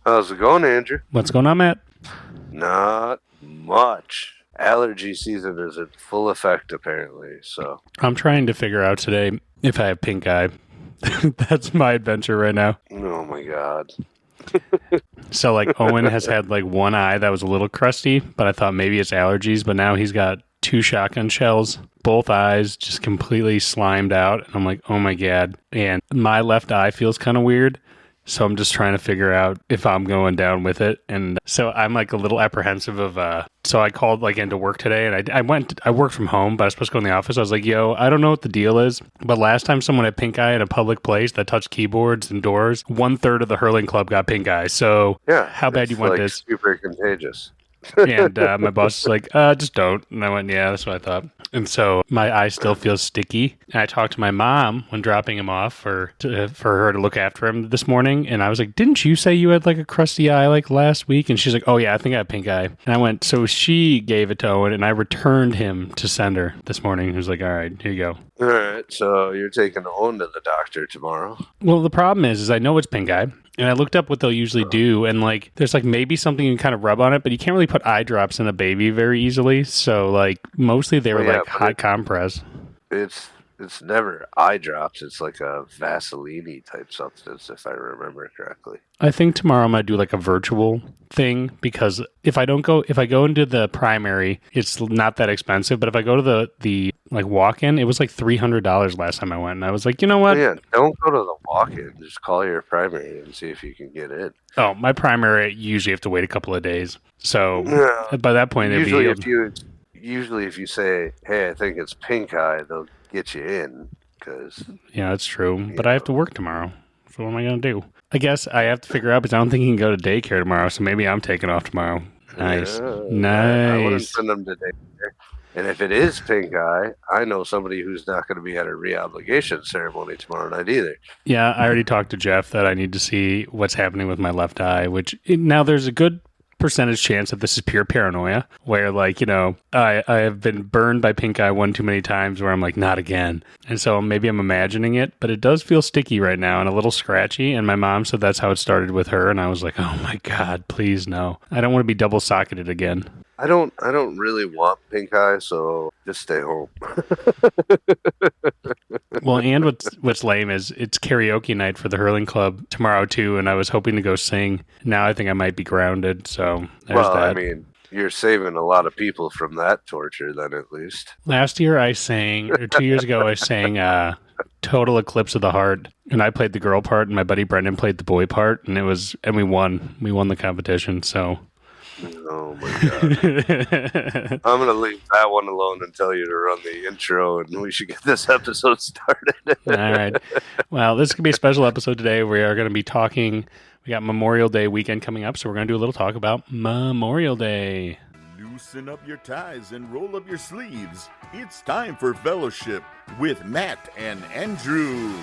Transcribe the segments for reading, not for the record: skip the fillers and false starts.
How's it going, Andrew? What's going on, Matt? Not much. Allergy season is in full effect, apparently. So I'm trying to figure out today if I have pink eye. That's my adventure right now. oh my god. So, like, Owen has had, like, one eye that was a little crusty, but I thought maybe it's allergies, but now he's got 2 shotgun shells, both eyes just completely slimed out, and I'm like, oh my god. And my left eye feels kind of weird, so I'm just trying to figure out if I'm going down with it. And so I'm, like, a little apprehensive of, so I called, like, into work today, and I worked from home, but I was supposed to go in the office. I was like, yo, I don't know what the deal is, but last time someone had pink eye in a public place that touched keyboards and doors, 1/3 of the hurling club got pink eye. So Yeah. how bad you want like this? super contagious. And my boss is like, just don't. And I went, yeah, that's what I thought. And so my eye still feels sticky. And I talked to my mom when dropping him off for her to look after him this morning. And I was like, didn't you say you had like a crusty eye like last week? And she's like, oh yeah, I think I have pink eye. And I went, so she gave it to Owen and I returned him to sender this morning. He was like, all right, here you go. All right, so you're taking Owen to the doctor tomorrow. Well, the problem is I know it's pink eye. And I looked up what they'll usually do, and like, there's like maybe something you can kind of rub on it, but you can't really put eye drops in a baby very easily. So like, mostly they were like hot compress. It's never eye drops. It's like a Vaseline type substance, if I remember correctly. I think tomorrow I'm gonna do like a virtual thing because if I go into the primary, it's not that expensive. But if I go to the like walk-in, it was like $300 last time I went, and I was like, you know what? Yeah, don't go to the walk-in. Just call your primary and see if you can get in. Oh, my primary usually have to wait a couple of days. So by that point, usually if you say, hey, I think it's pink eye, they'll get you in. Cause yeah, that's true. But I have to work tomorrow. So what am I gonna do? I guess I have to figure out because I don't think he can go to daycare tomorrow. So maybe I'm taking off tomorrow. Nice, nice. I wouldn't send them to daycare. And if it is pink eye, I know somebody who's not going to be at a re-obligation ceremony tomorrow night either. Yeah, I already talked to Jeff that I need to see what's happening with my left eye, now there's a good percentage chance that this is pure paranoia, where like, you know, I have been burned by pink eye one too many times where I'm like, not again. And so maybe I'm imagining it, but it does feel sticky right now and a little scratchy. And my mom said that's how it started with her. And I was like, oh my God, please no. I don't want to be double socketed again. I don't really want pink eye, so just stay home. Well, and what's lame is it's karaoke night for the hurling club tomorrow too, and I was hoping to go sing. Now I think I might be grounded, so there's that. I mean, you're saving a lot of people from that torture then, at least. Last year I sang, or 2 years ago I sang Total Eclipse of the Heart, and I played the girl part, and my buddy Brendan played the boy part, and we won. We won the competition, so... Oh my God. I'm going to leave that one alone and tell you to run the intro, and we should get this episode started. All right. Well, this could be a special episode today. We are going to be talking. We got Memorial Day weekend coming up, so we're going to do a little talk about Memorial Day. Loosen up your ties and roll up your sleeves. It's time for Fellowship with Matt and Andrew.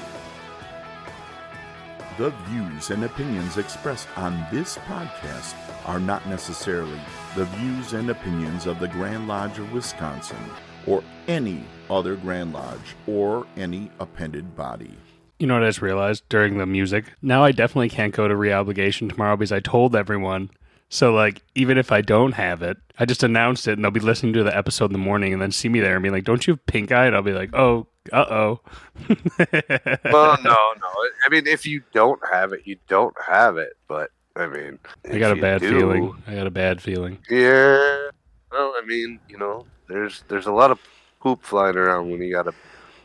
The views and opinions expressed on this podcast are not necessarily the views and opinions of the Grand Lodge of Wisconsin or any other Grand Lodge or any appended body. You know what I just realized during the music? Now I definitely can't go to re-obligation tomorrow because I told everyone. So, like, even if I don't have it, I just announced it and they'll be listening to the episode in the morning and then see me there and be like, don't you have pink eye? And I'll be like, oh, uh-oh. Well, no. I mean, if you don't have it, you don't have it. But, I mean, I got a bad feeling. Yeah. Well, I mean, you know, there's a lot of poop flying around when you got a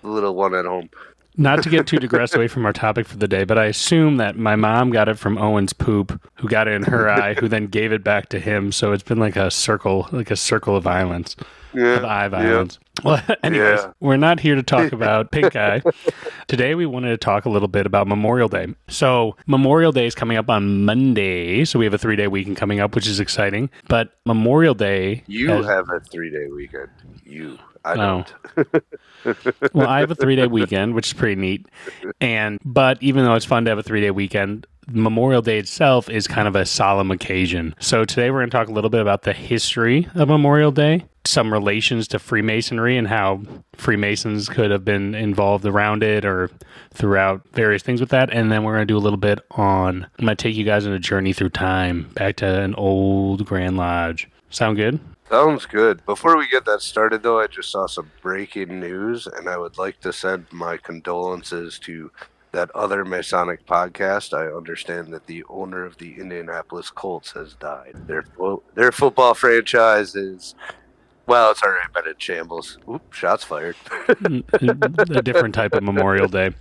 little one at home. Not to get too digressed away from our topic for the day, but I assume that my mom got it from Owen's poop, who got it in her eye, who then gave it back to him. So it's been like a circle of violence. Yeah, of eye violence. Yeah. Well, anyways, We're not here to talk about pink eye. Today we wanted to talk a little bit about Memorial Day. So Memorial Day is coming up on Monday. So we have a 3-day weekend coming up, which is exciting. But Memorial Day... You have a 3-day weekend. I don't. Well, I have a 3-day weekend, which is pretty neat. But even though it's fun to have a 3-day weekend, Memorial Day itself is kind of a solemn occasion. So today we're going to talk a little bit about the history of Memorial Day, some relations to Freemasonry and how Freemasons could have been involved around it or throughout various things with that. And then we're going to do a little bit I'm going to take you guys on a journey through time back to an old Grand Lodge. Sound good? Sounds good. Before we get that started, though, I just saw some breaking news, and I would like to send my condolences to that other Masonic podcast. I understand that the owner of the Indianapolis Colts has died. Their football franchise is, well, it's already been in shambles. Oop, shots fired. A different type of Memorial Day.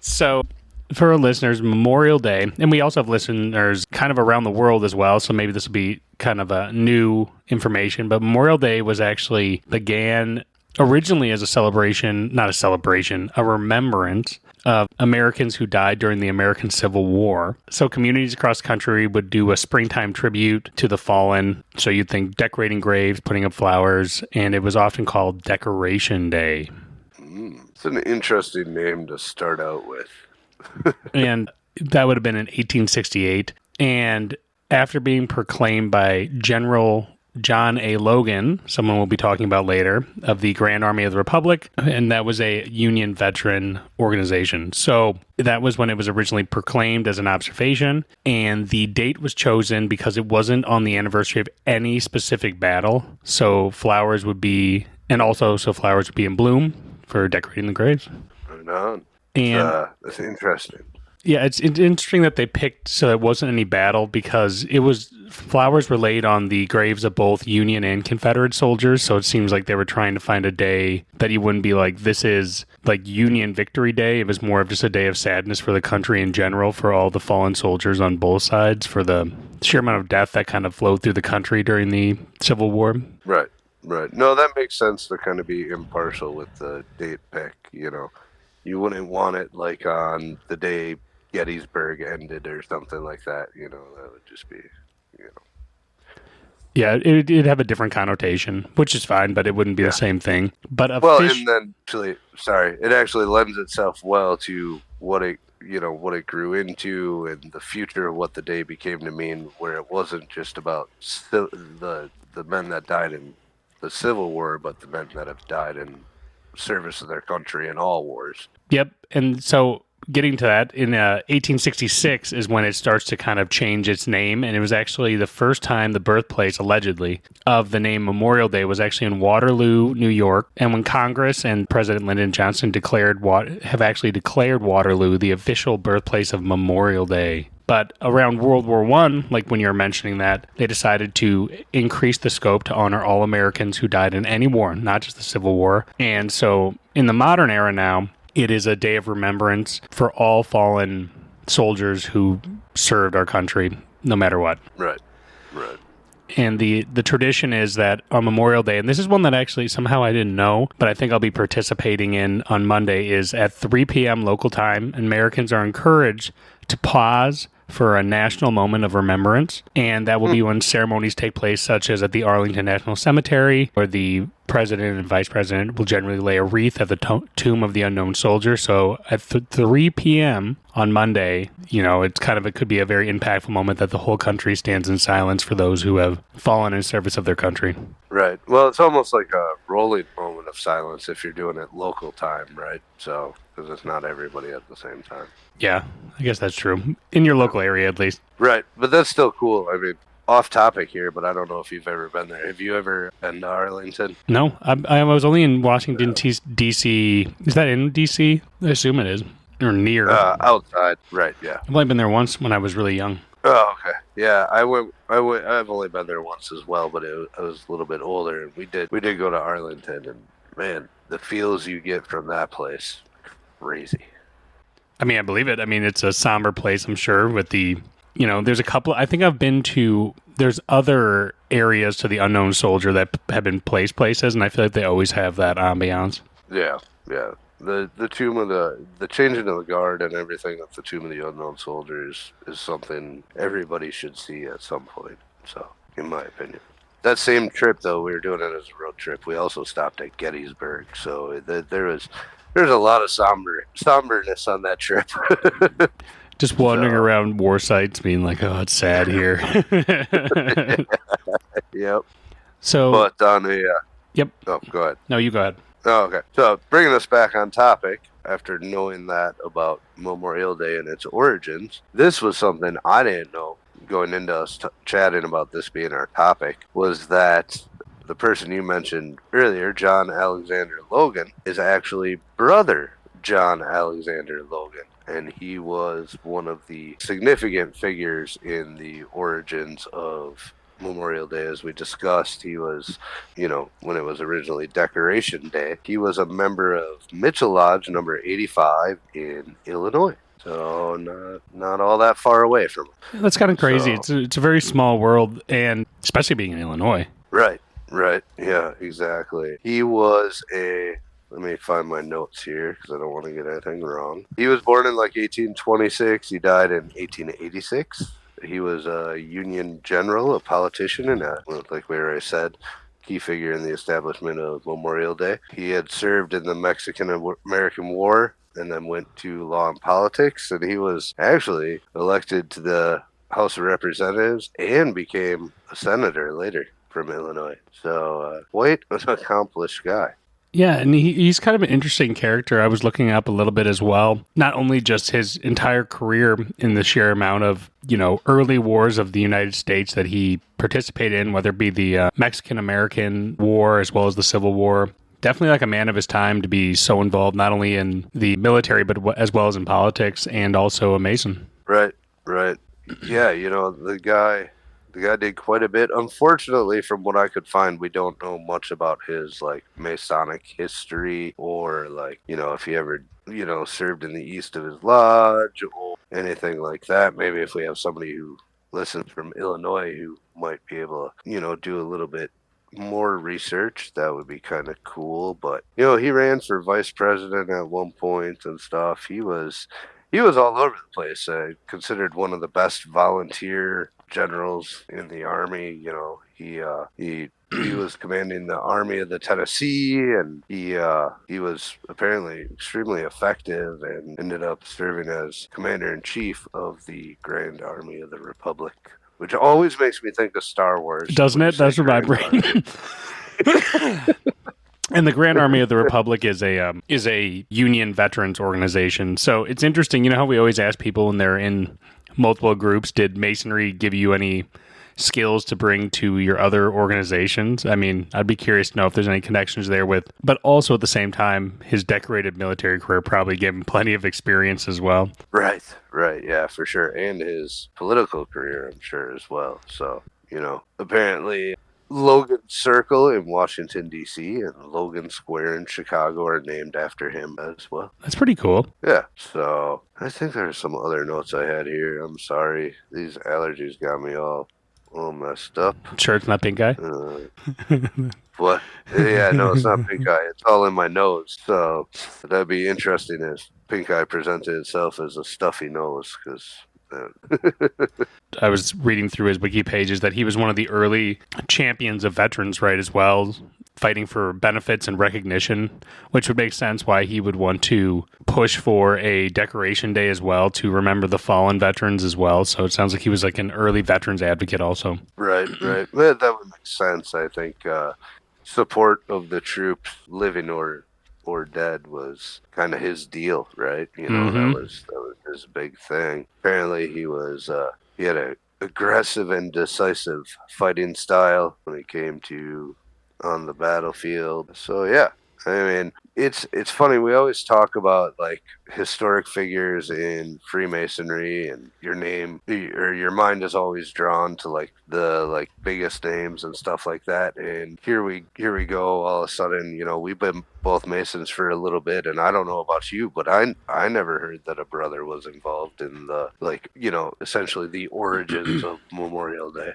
So, for our listeners, Memorial Day, and we also have listeners kind of around the world as well, so maybe this will be kind of a new information, but Memorial Day began originally as a remembrance of Americans who died during the American Civil War. So communities across the country would do a springtime tribute to the fallen. So you'd think decorating graves, putting up flowers, and it was often called Decoration Day. It's an interesting name to start out with. And that would have been in 1868. And after being proclaimed by General John A. Logan, someone we'll be talking about later, of the Grand Army of the Republic, and that was a Union veteran organization. So that was when it was originally proclaimed as an observation, and the date was chosen because it wasn't on the anniversary of any specific battle. So flowers would be in bloom for decorating the graves. Right on. And that's interesting. Yeah, it's interesting that they picked so it wasn't any battle because flowers were laid on the graves of both Union and Confederate soldiers. So it seems like they were trying to find a day that you wouldn't be like, this is like Union Victory Day. It was more of just a day of sadness for the country in general, for all the fallen soldiers on both sides, for the sheer amount of death that kind of flowed through the country during the Civil War. Right. No, that makes sense to kind of be impartial with the date pick, you know. You wouldn't want it like on the day Gettysburg ended or something like that, you know. That would just be, you know. Yeah, it'd have a different connotation, which is fine, but it wouldn't be the same thing. But and then it actually lends itself well to what it grew into and the future of what the day became to mean, where it wasn't just about the men that died in the Civil War, but the men that have died in service of their country in all wars. Yep, and so getting to that, in 1866 is when it starts to kind of change its name, and it was actually the first time the birthplace, allegedly, of the name Memorial Day was actually in Waterloo, New York, and when Congress and President Lyndon Johnson have actually declared Waterloo the official birthplace of Memorial Day. But around World War I, like when you're mentioning that, they decided to increase the scope to honor all Americans who died in any war, not just the Civil War. And so in the modern era now, it is a day of remembrance for all fallen soldiers who served our country, no matter what. Right. And the tradition is that on Memorial Day, and this is one that actually somehow I didn't know, but I think I'll be participating in on Monday, is at 3 p.m. local time, Americans are encouraged to pause for a national moment of remembrance, and that will be when ceremonies take place, such as at the Arlington National Cemetery, where the president and vice president will generally lay a wreath at the tomb of the unknown soldier. So at 3 p.m. on Monday, you know, it could be a very impactful moment that the whole country stands in silence for those who have fallen in service of their country. Right. Well, it's almost like a rolling moment of silence if you're doing it local time, right? So, because it's not everybody at the same time. Yeah, I guess that's true. In your local area, at least. Right. But that's still cool. I mean, off topic here, but I don't know if you've ever been there. Have you ever been to Arlington? No, I was only in Washington, D.C. Is that in D.C.? I assume it is. Or near. Outside. Right, yeah. I've only been there once when I was really young. Oh, okay. Yeah, I've only been there once as well, but I was a little bit older, and we did go to Arlington, and man, the feels you get from that place, crazy. I mean, I believe it. I mean, it's a somber place, I'm sure, with there's a couple, I think I've been to, there's other areas to the unknown soldier that have been places, and I feel like they always have that ambiance. Yeah. The tomb of the changing of the guard and everything at the tomb of the unknown soldiers is something everybody should see at some point. So, in my opinion, that same trip though, we were doing it as a road trip. We also stopped at Gettysburg, so there's a lot of somberness on that trip. Just wandering around war sites, being like, "Oh, it's sad here." Yep. So, But on a yep. oh, go ahead. No, you go ahead. Oh, okay. So bringing us back on topic, after knowing that about Memorial Day and its origins, this was something I didn't know going into us chatting about this being our topic, was that the person you mentioned earlier, John Alexander Logan, is actually brother John Alexander Logan. And he was one of the significant figures in the origins of Memorial Day, as we discussed. He was, when it was originally Decoration Day, he was a member of Mitchell Lodge number 85 in Illinois. So not all that far away from him. That's kind of crazy. So, It's a very small world, and especially being in Illinois. Right. Yeah, exactly. He was let me find my notes here because I don't want to get anything wrong. He was born in 1826. He died in 1886. He was a Union general, a politician, and like where I said, key figure in the establishment of Memorial Day. He had served in the Mexican-American War and then went to law and politics, and he was actually elected to the House of Representatives and became a senator later from Illinois. So quite an accomplished guy. Yeah, and he's kind of an interesting character. I was looking up a little bit as well. Not only just his entire career in the sheer amount of, early wars of the United States that he participated in, whether it be the Mexican-American War as well as the Civil War. Definitely like a man of his time to be so involved, not only in the military, but as well as in politics, and also a Mason. Right. Yeah, the guy did quite a bit. Unfortunately, from what I could find, we don't know much about his Masonic history, or if he ever served in the east of his lodge or anything like that. Maybe if we have somebody who listens from Illinois who might be able to do a little bit more research, that would be kind of cool. But he ran for vice president at one point and stuff. He was all over the place. Considered one of the best volunteer generals in the army. He was commanding the Army of the Tennessee, and he was apparently extremely effective, and ended up serving as commander-in-chief of the Grand Army of the Republic, which always makes me think of Star Wars. Doesn't it? That's what my brain. And the Grand Army of the Republic is a Union veterans organization. So it's interesting. You know how we always ask people when they're in multiple groups, did Masonry give you any skills to bring to your other organizations? I mean, I'd be curious to know if there's any connections there with, but also at the same time, his decorated military career probably gave him plenty of experience as well. Right. Yeah, for sure. And his political career, I'm sure, as well. So, apparently Logan Circle in Washington, D.C. and Logan Square in Chicago are named after him as well. That's pretty cool. Yeah, so I think there's some other notes I had here. I'm sorry. These allergies got me all messed up. Sure it's not pink eye? What? Yeah, no, it's not pink eye. It's all in my nose. So that'd be interesting if pink eye presented itself as a stuffy nose, because... I was reading through his wiki pages that he was one of the early champions of veterans' right as well, fighting for benefits and recognition, which would make sense why he would want to push for a decoration day as well to remember the fallen veterans as well. So it sounds like he was like an early veterans advocate also. Right. That would make sense. I think support of the troops, living or dead, was kind of his deal, right? That was his big thing. Apparently he had a aggressive and decisive fighting style when it came to on the battlefield. So yeah, I mean, it's funny. We always talk about historic figures in Freemasonry, and your name or your mind is always drawn to the biggest names and stuff like that. And here we go. All of a sudden, we've been both Masons for a little bit, and I don't know about you, but I never heard that a brother was involved in the essentially the origins of Memorial Day.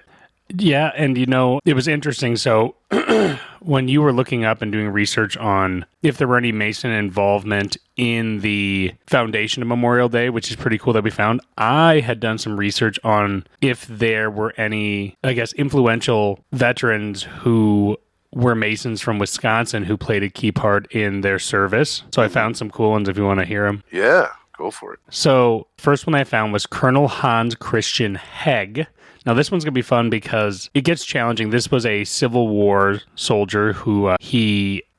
Yeah, and it was interesting. So when you were looking up and doing research on if there were any Mason involvement in the foundation of Memorial Day, which is pretty cool that we found, I had done some research on if there were any, I guess, influential veterans who were Masons from Wisconsin who played a key part in their service. So I found some cool ones if you want to hear them. Yeah. Go for it. So, first one I found was Colonel Hans Christian Hegg. Now, this one's going to be fun because it gets challenging. This was a Civil War soldier who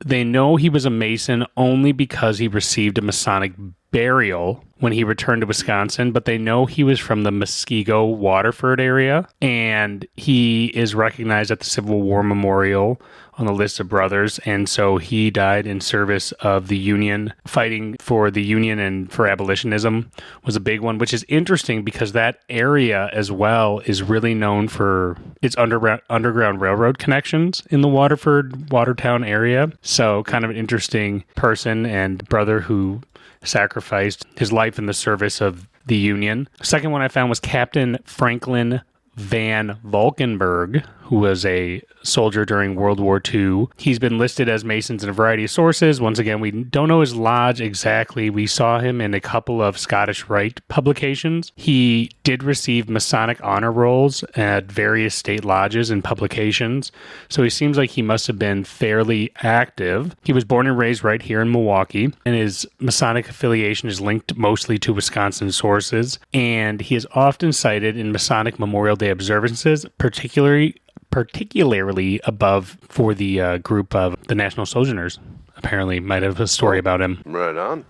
they know he was a Mason only because he received a Masonic burial when he returned to Wisconsin, but they know he was from the Muskego, Waterford area, and he is recognized at the Civil War Memorial on the list of brothers, and so he died in service of the Union. Fighting for the Union and for abolitionism was a big one, which is interesting because that area as well is really known for its underground railroad connections in the Waterford, Watertown area. So kind of an interesting person and brother who sacrificed his life in the service of the Union. Second one I found was Captain Franklin Van Valkenburg, who was a soldier during World War II. He's been listed as Masons in a variety of sources. Once again, we don't know his lodge exactly. We saw him in a couple of Scottish Rite publications. He did receive Masonic honor rolls at various state lodges and publications, so he seems like he must have been fairly active. He was born and raised right here in Milwaukee, and his Masonic affiliation is linked mostly to Wisconsin sources, and he is often cited in Masonic Memorial Day observances, particularly above for the group of the National Sojourners. Apparently might have a story about him. Right on.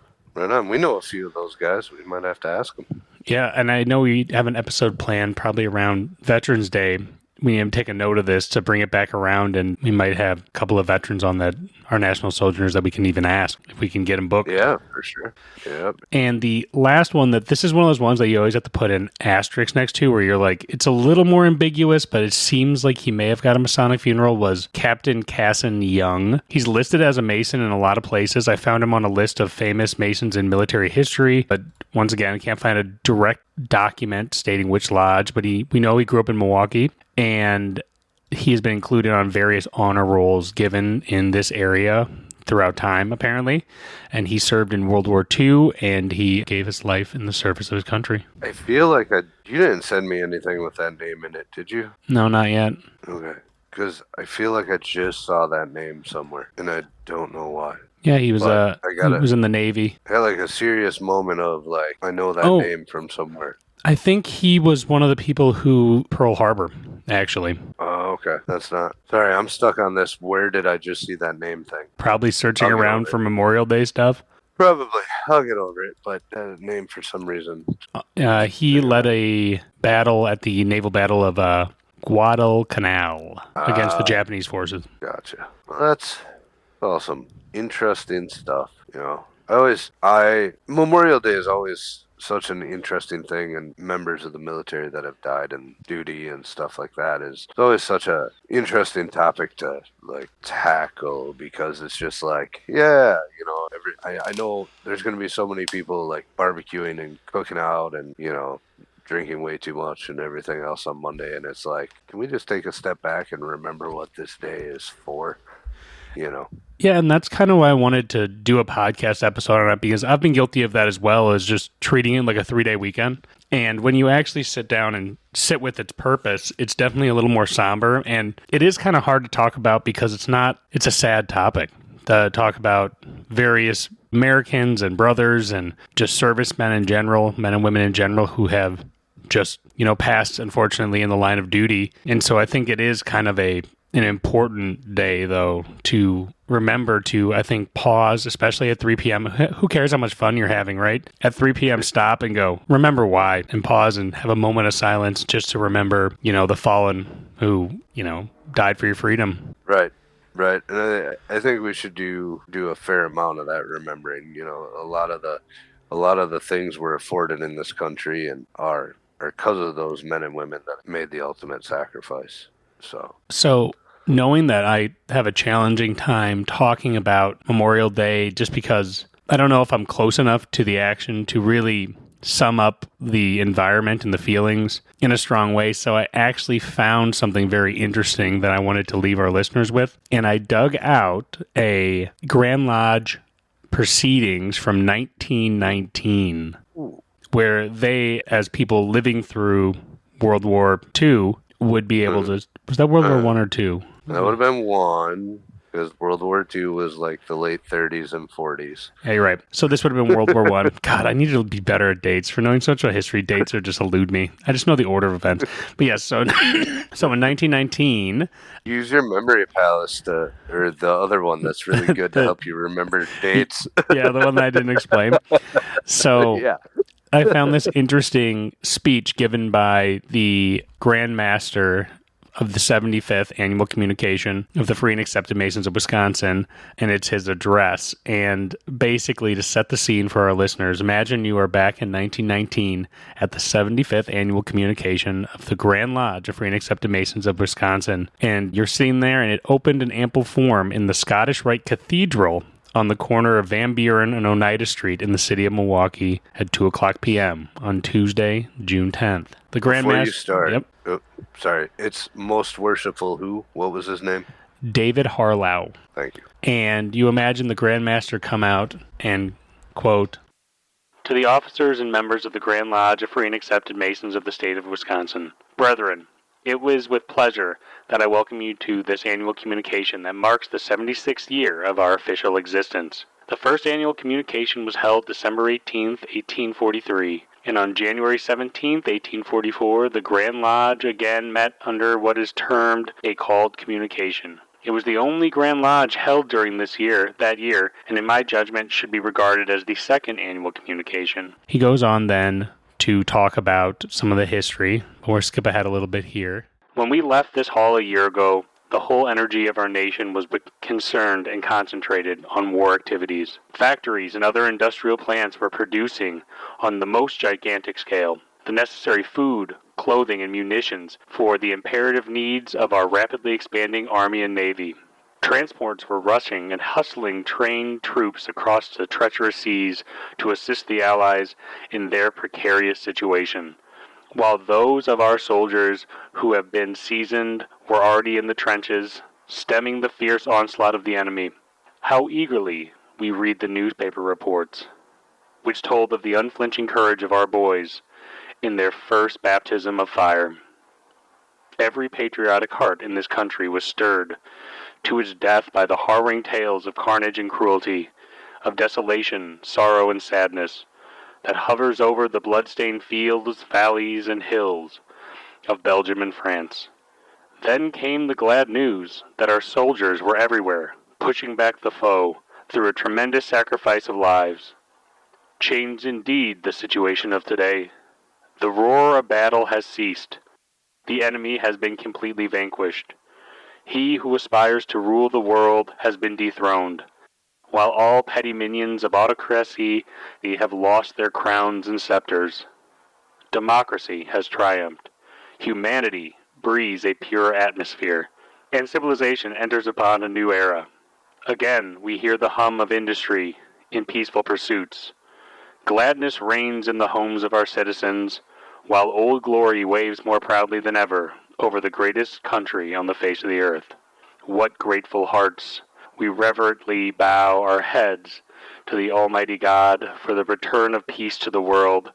We know a few of those guys. We might have to ask them. Yeah, and I know we have an episode planned probably around Veterans Day. We need to take a note of this to bring it back around, and we might have a couple of veterans on that, our National Sojourners, that we can even ask if we can get them booked. Yeah, for sure. Yep. And the last one, this is one of those ones that you always have to put an asterisk next to, where you're like, it's a little more ambiguous, but it seems like he may have got a Masonic funeral, was Captain Casson Young. He's listed as a Mason in a lot of places. I found him on a list of famous Masons in military history, but once again, I can't find a direct document stating which lodge, but we know he grew up in Milwaukee, and he has been included on various honor rolls given in this area throughout time, apparently. And he served in World War II, and he gave his life in the service of his country. I feel like you didn't send me anything with that name in it, did you? No, not yet. Okay. Because I feel like I just saw that name somewhere, and I don't know why. Yeah, he was in the Navy. I had like a serious moment of like, I know that name from somewhere. I think he was one of the people who Pearl Harbor, actually. Oh, okay. That's not... Sorry, I'm stuck on this. Where did I just see that name thing? Probably searching around for Memorial Day stuff. Probably. I'll get over it, but that name for some reason... He led a battle at the naval battle of Guadalcanal against the Japanese forces. Gotcha. Well, that's awesome. Interesting stuff, you know. Memorial Day is always such an interesting thing, and members of the military that have died in duty and stuff like that is always such a interesting topic to like tackle, because it's just like, yeah, you know, I know there's going to be so many people like barbecuing and cooking out and, you know, drinking way too much and everything else on Monday, and it's like, can we just take a step back and remember what this day is for? You know. Yeah, and that's kind of why I wanted to do a podcast episode on it, because I've been guilty of that as well, as just treating it like a 3-day weekend. And when you actually sit down and sit with its purpose, it's definitely a little more somber, and it is kind of hard to talk about because it's a sad topic to talk about various Americans and brothers and just servicemen in general, men and women in general, who have just, you know, passed, unfortunately, in the line of duty. And so I think it is kind of an important day, though, to remember to, I think, pause, especially at 3 p.m. Who cares how much fun you're having, right? At 3 p.m., stop and go, remember why, and pause and have a moment of silence just to remember, you know, the fallen who, you know, died for your freedom. Right. And I think we should do a fair amount of that, remembering, you know, a lot of the things we're afforded in this country and are because of those men and women that made the ultimate sacrifice. So knowing that I have a challenging time talking about Memorial Day, just because I don't know if I'm close enough to the action to really sum up the environment and the feelings in a strong way. So I actually found something very interesting that I wanted to leave our listeners with. And I dug out a Grand Lodge Proceedings from 1919, where they, as people living through World War II, would be able to... Was that World War I or II? That would have been one. because World War II was like the late 30s and 40s. Yeah, you're right. So this would have been World War One. God, I need to be better at dates. For knowing such a history, dates are just elude me. I just know the order of events. But yes, so in 1919, Use your memory palace or the other one that's really good to help you remember dates. yeah, the one that I didn't explain. So Yeah. I found this interesting speech given by the Grand Master of the 75th Annual Communication of the Free and Accepted Masons of Wisconsin, and it's his address. And basically, to set the scene for our listeners, imagine you are back in 1919 at the 75th Annual Communication of the Grand Lodge of Free and Accepted Masons of Wisconsin, and you're sitting there, and it opened in ample form in the Scottish Rite Cathedral on the corner of Van Buren and Oneida Street in the city of Milwaukee at 2 o'clock p.m. on Tuesday, June 10th. The Grand Before Master... you start, Yep. oh, sorry, it's Most Worshipful who? What was his name? David Harlow. Thank you. And you imagine the Grand Master come out and, quote, "To the officers and members of the Grand Lodge of Free and Accepted Masons of the state of Wisconsin. Brethren, it was with pleasure that I welcome you to this annual communication that marks the 76th year of our official existence. The first annual communication was held December 18th, 1843, and on January 17th, 1844, the Grand Lodge again met under what is termed a called communication. It was the only Grand Lodge held during that year, and in my judgment should be regarded as the second annual communication." He goes on then to talk about some of the history. We'll skip ahead a little bit here. "When we left this hall a year ago, the whole energy of our nation was concerned and concentrated on war activities. Factories and other industrial plants were producing on the most gigantic scale the necessary food, clothing, and munitions for the imperative needs of our rapidly expanding Army and Navy. Transports were rushing and hustling trained troops across the treacherous seas to assist the Allies in their precarious situation, while those of our soldiers who have been seasoned were already in the trenches, stemming the fierce onslaught of the enemy. How eagerly we read the newspaper reports, which told of the unflinching courage of our boys in their first baptism of fire. Every patriotic heart in this country was stirred to its death by the harrowing tales of carnage and cruelty, of desolation, sorrow, and sadness, that hovers over the blood-stained fields, valleys, and hills of Belgium and France. Then came the glad news that our soldiers were everywhere, pushing back the foe through a tremendous sacrifice of lives. Changed indeed the situation of today. The roar of battle has ceased. The enemy has been completely vanquished. He who aspires to rule the world has been dethroned, while all petty minions of autocracy have lost their crowns and scepters. Democracy has triumphed. Humanity breathes a pure atmosphere, and civilization enters upon a new era. Again, we hear the hum of industry in peaceful pursuits. Gladness reigns in the homes of our citizens, while old glory waves more proudly than ever over the greatest country on the face of the earth. What grateful hearts! We reverently bow our heads to the Almighty God for the return of peace to the world,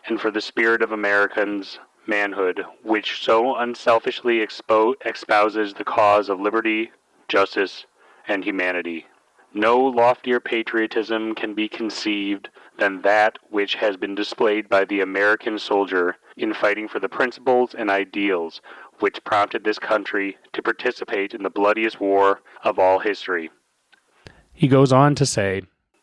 and for the spirit of Americans' manhood, which so unselfishly espouses the cause of liberty, justice, and humanity. No loftier patriotism can be conceived than that which has been displayed by the American soldier in fighting for the principles and ideals which prompted this country to participate in the bloodiest war of all history." He goes on to say,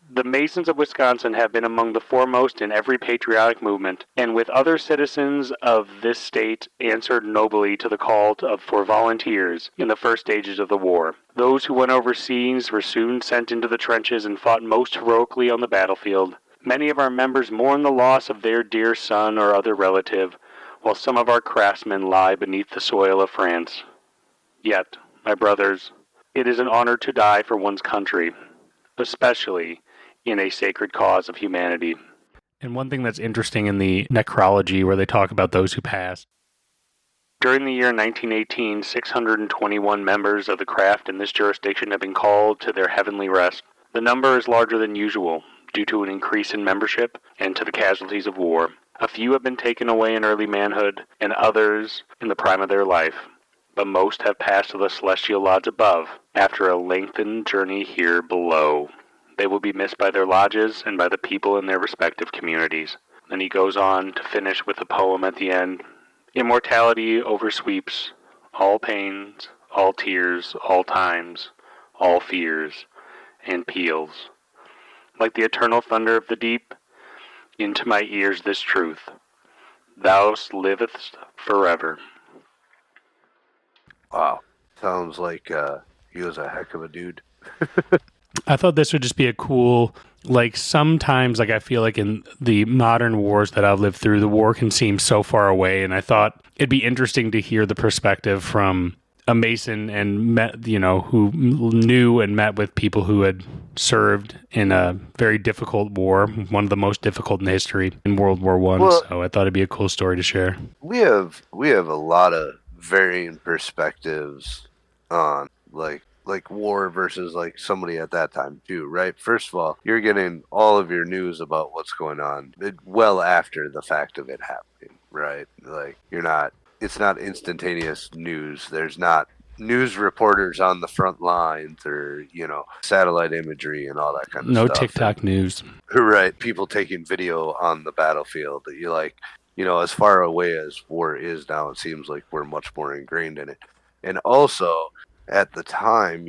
"The Masons of Wisconsin have been among the foremost in every patriotic movement, and with other citizens of this state answered nobly to the call for volunteers in the first stages of the war. Those who went overseas were soon sent into the trenches and fought most heroically on the battlefield. Many of our members mourn the loss of their dear son or other relative, while some of our craftsmen lie beneath the soil of France. Yet, my brothers, it is an honor to die for one's country, especially in a sacred cause of humanity." And one thing that's interesting in the necrology where they talk about those who passed. During the year 1918, 621 members of the craft in this jurisdiction have been called to their heavenly rest. The number is larger than usual due to an increase in membership and to the casualties of war. A few have been taken away in early manhood, and others in the prime of their life. but most have passed to the celestial lodge above after a lengthened journey here below. They will be missed by their lodges and by the people in their respective communities. Then he goes on to finish with a poem at the end. Immortality oversweeps all pains, all tears, all times, all fears, and peals. Like the eternal thunder of the deep, into my ears this truth. Thou livest forever. Wow. Sounds like he was a heck of a dude. I thought this would just be a cool, like sometimes like I feel like in the modern wars that I've lived through, the war can seem so far away. And I thought it'd be interesting to hear the perspective from a Mason and met, who knew and met with people who had served in a very difficult war, one of the most difficult in history in World War I. Well, so I thought it'd be a cool story to share. We have a lot of varying perspectives on like war versus like somebody at that time too, right? First of all, you're getting all of your news about what's going on well after the fact of it happening, right? Like it's not instantaneous news. There's not news reporters on the front lines or, satellite imagery and all that kind of No stuff. TikTok news. Right. People taking video on the battlefield that you like, as far away as war is now, it seems like we're much more ingrained in it. And also at the time,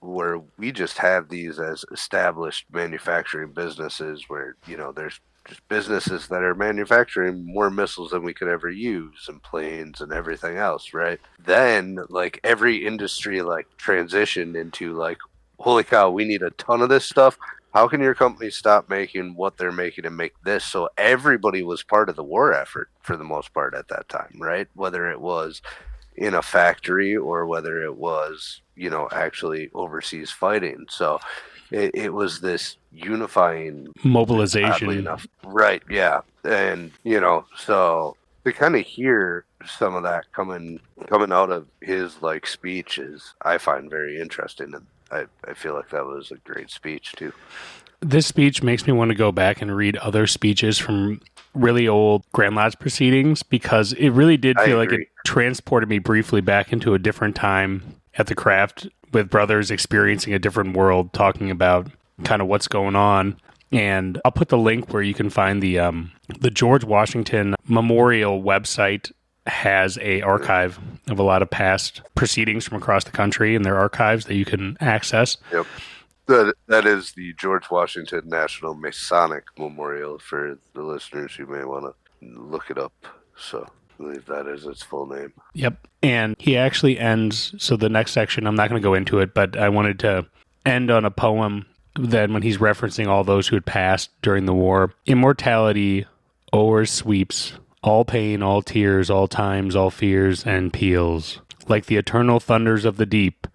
where we just have these as established manufacturing businesses where, there's just businesses that are manufacturing more missiles than we could ever use and planes and everything else, right? Then like every industry like transitioned into like, holy cow, we need a ton of this stuff. How can your company stop making what they're making and make this? So everybody was part of the war effort for the most part at that time, right? Whether it was in a factory or whether it was, actually overseas fighting. So it was this unifying mobilization. Oddly enough. Right, yeah. And, so to kind of hear some of that coming out of his like speech is I find very interesting, and I feel like that was a great speech too. This speech makes me want to go back and read other speeches from really old Grand Lodge Proceedings because it really did feel like it transported me briefly back into a different time at the craft with brothers experiencing a different world, talking about kind of what's going on. And I'll put the link where you can find the George Washington Memorial website has a archive of a lot of past proceedings from across the country in their archives that you can access. Yep. That is the George Washington National Masonic Memorial for the listeners who may want to look it up. So I believe that is its full name. Yep. And he actually ends, so the next section, I'm not going to go into it, but I wanted to end on a poem then when he's referencing all those who had passed during the war. Immortality o'ersweeps all pain, all tears, all times, all fears, and peals. Like the eternal thunders of the deep,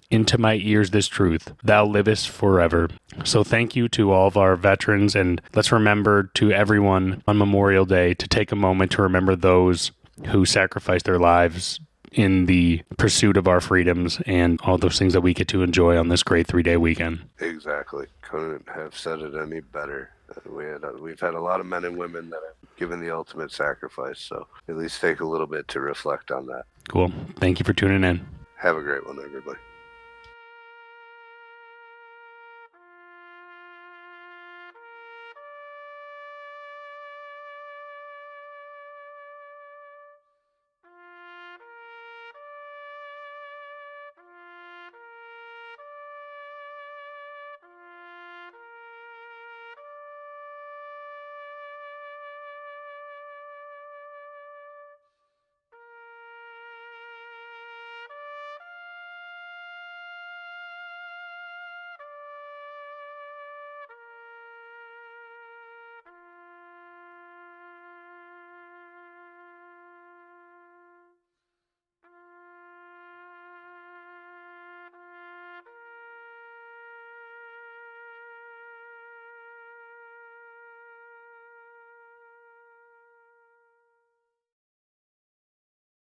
into my ears this truth, thou livest forever. So thank you to all of our veterans, and let's remember to everyone on Memorial Day to take a moment to remember those who sacrificed their lives in the pursuit of our freedoms and all those things that we get to enjoy on this great 3-day weekend. Exactly. Couldn't have said it any better. We've had a lot of men and women that have given the ultimate sacrifice, so at least take a little bit to reflect on that. Cool. Thank you for tuning in. Have a great one, everybody.